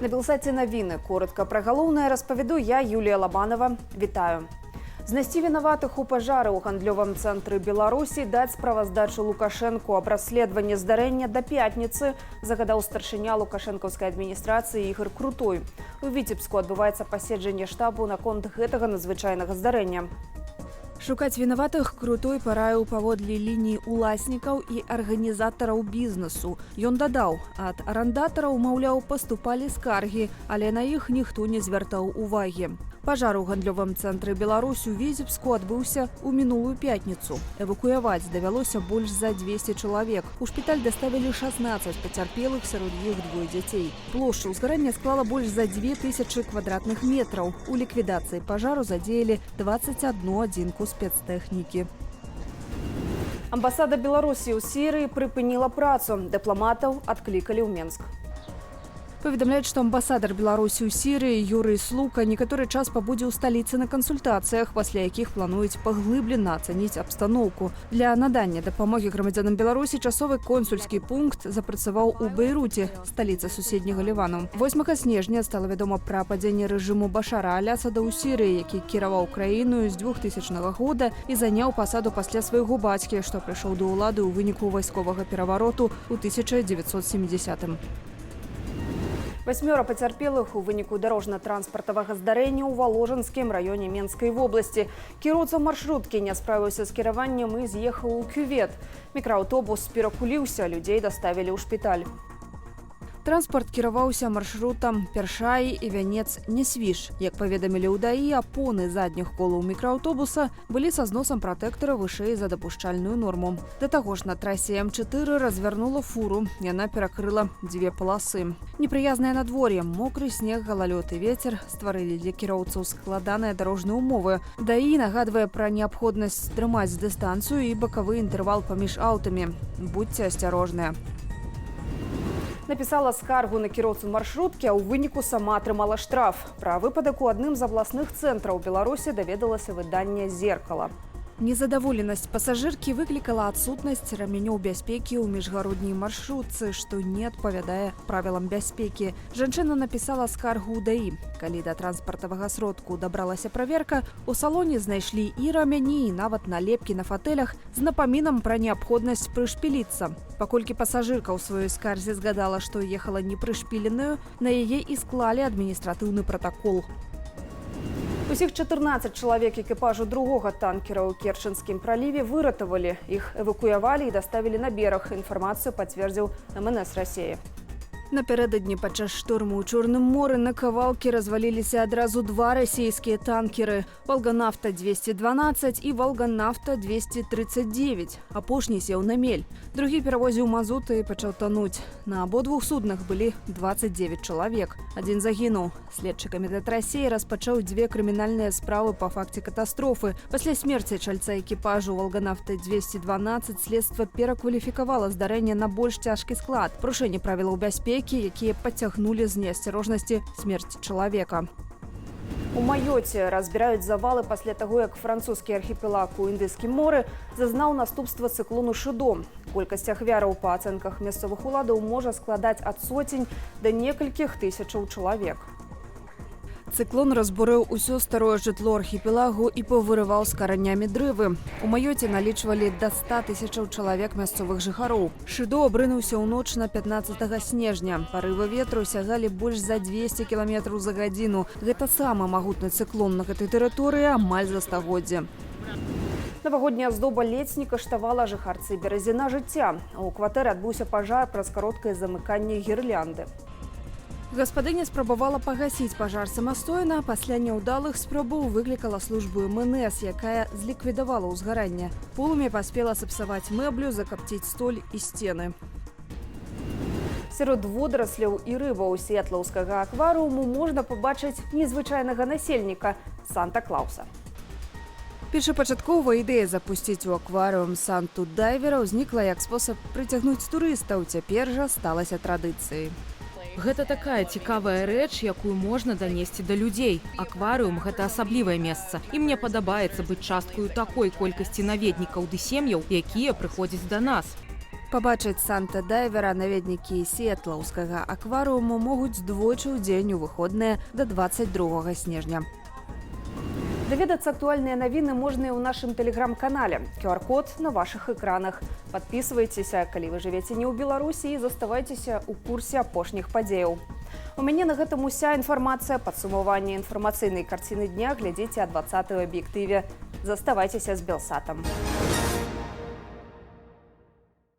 На Белсаті новини. Коротко про головне розповіду я, Юлія Лобанова. Вітаю. Знайсці вінаватых у пажары ў гандлёвым цэнтры Беларусі, даць справаздачу Лукашэнку аб расследаванні здарэння да пятніцы, загадаў старшыня лукашэнкаўскай адміністрацыі Ігор Крутой. У Віцебску адбываецца паседжанне штабу наконт гэтага надзвычайнага здарэння. Шукаць вінаватых Крутой параіў паводле лініі уласнікаў і арганізатараў бізнесу. Ён дадаў, ад арандатараў, маўляў, паступалі скаргі, але на іх ніхто не звяртаў увагі. Пажар у гандлёвым цэнтры Беларусь у Віцебску адбыўся ў мінулую пятніцу. Эвакуяваць давялося больш за 200 чалавек. У шпіталь даставілі 16 пацярпелых, сярод іх двое дзяцей. Плошча ўзгарання склала больш за 2000 квадратных метраў. У ліквідацыі пажару задзеялі 21 адзінку спецтэхнікі. Амбасада Беларусі ў Сірыі прыпыніла працу. Дыпламатаў адклікалі ў Менск. Паведамляюць, што амбасадар Беларусі ў Сірыі Юрый Слука некаторы час пабудзе ў сталіцы на кансультацыях, пасля якіх плануюць паглыблена ацаніць абстаноўку. Для надання дапамогі грамадзянам Беларусі часовы консульскі пункт запрацаваў у Бейруце, сталіцы суседняга Лівану. 8 снежня стала вядома пра падзенне рэжыму Башара аль-Асада ў Сірыі, які кіраваў краіною з 2000 года і заняў пасаду пасля свайго бацькі, што прыйшоў да ўлады ў выніку вайсковага перавароту ў 1970-м. 8 пацярпелых у выніку дарожна-транспартавага здарэння ў Валожанскім раёне Менскай вобласці. Кіроўца маршруткі не справіўся з кіраваннем і з'ехаў у кювет. Мікрааўтобус перакуліўся, людзей даставілі ў шпіталь. Транспарт кіраваўся маршрутам Першай і Вянец-Несвіж. Як паведамілі ў ДАІ, апоны задніх колаў мікрааўтобуса былі са зносам пратэктара вышэй за дапушчальную норму. Да таго ж на трасе М4 развярнула фуру. Яна перакрыла 2 паласы. Непрыязнае надвор'е, мокры снег, галалёд і вецер стварылі для кіроўцаў складаныя дарожныя умовы. ДАІ нагадвае пра неабходнасць трымаць дыстанцыю і бакавы інтэрвал паміж аўтамі. Будьце асцярожныя. Напісала скаргу на кіроўцу маршруткі, а ў выніку сама атрымала штраф. Пра выпадак у адным з абласных цэнтраў Беларусі даведалася выданне «Зеркала». Незадаволенасць пасажыркі выклікала адсутнасць рамянёў бяспекі ў міжгародняй маршрутцы, што не адпавядае правілам бяспекі. Жанчына напісала скаргу ў ДАІ. Калі да транспартавага сродку дабралася праверка, у салоне знайшлі і рамяні, і нават налепкі на фатэлях з напамінам пра неабходнасць прышпіліцца. Паколькі пасажырка ў сваёй скарзе згадала, што ехала непрышпіленую, на яе і склалі адміністратыўны пратакол. Усіх 14 чалавек экіпажу другога танкера ў Керченскім праліве выратавалі. Іх эвакуявалі і даставілі на бераг. Інфармацыю пацвердзіў МНС Расіі. Напярэдадні падчас шторму ў Чорным моры на кавалкі разваліліся адразу 2 расійскія танкеры – «Волганафта-212» і «Волганафта-239». Апошні сеў на мель. Другі перавозіў мазут і пачаў тануць. На абодвух суднах былі 29 чалавек. Адзін загінуў. Следчы камітэт Расіі распачаў 2 крымінальныя справы па факце катастрофы. Пасля смерці чальца экіпажу «Волганафта-212» следства перакваліфікавала здарэнне на больш цяжкі склад. Парушэнне правілаў бяспекі, якія пацягнулі з неасцярожнасці смерць чалавека. У Майоце разбіраюць завалы пасля таго, як французскі архіпелаг у Індыйскім моры зазнаў наступства цыклону Шыдо. Колькасць ахвяраў па ацэнках мясцовых уладаў можа складаць ад сотень да некалькіх тысячаў чалавек. Цыклон разбурыў усё старое жытло архіпелагу і павырываў з каранямі дрэвы. У Майоце налічвалі да 100 тысячаў чалавек мясцовых жыхароў. Шыдо абрынуўся ў ноч на 15 снежня. Парывы ветру сягалі больш за 200 км за гадзіну. Гэта самы магутны цыклон на гэтай тэрыторыі амаль за стагоддзе. Навагодняя аздоба ледзь не каштавала жыхарцы Беразіна жыцця. У кватэры адбыўся пажар праз кароткае замыканне гірлянды. Гаспадыня спрабавала пагасіць пажар самастойна, пасля няўдалых спробаў выклікала службу МНС, якая зліквідавала ўзгаранне. Полымя паспела сапсаваць мэблю, закапціць столь і сцены. Сярод водарасляў і рыбаў сіятлаўскага акварыуму можна пабачыць незвычайнага насельніка – Санта-Клауса. Першапачаткова ідэя запусціць у акварыум Санту-дайвера ўзнікла як спосаб прыцягнуць турыстаў, цяпер жа сталася традыцыяй. Гэта такая цікавая рэч, якую можна данесці да людзей. Акварыум – гэта асаблівае месца. І мне падабаецца быць часткаю такой колькасці наведнікаў ды сем'яў, якія прыходзяць да нас. Пабачыць Санта-дайвера наведнікі сіэтлаўскага акварыуму могуць двойчы ў дзень у выходныя да 22 снежня. Даведацца актуальныя навіны можна і ў нашым тэлеграм-канале. QR-код на вашых экранах. Падпісвайцеся, калі вы жывеце не ў Беларусі, і заставайцеся ў курсе апошніх падзеяў. У мяне на гэтым уся інфармацыя. Падсумаванне інфармацыйнай карціны дня глядзіце о 20-й аб'ектыве. Заставайцеся з Белсатам.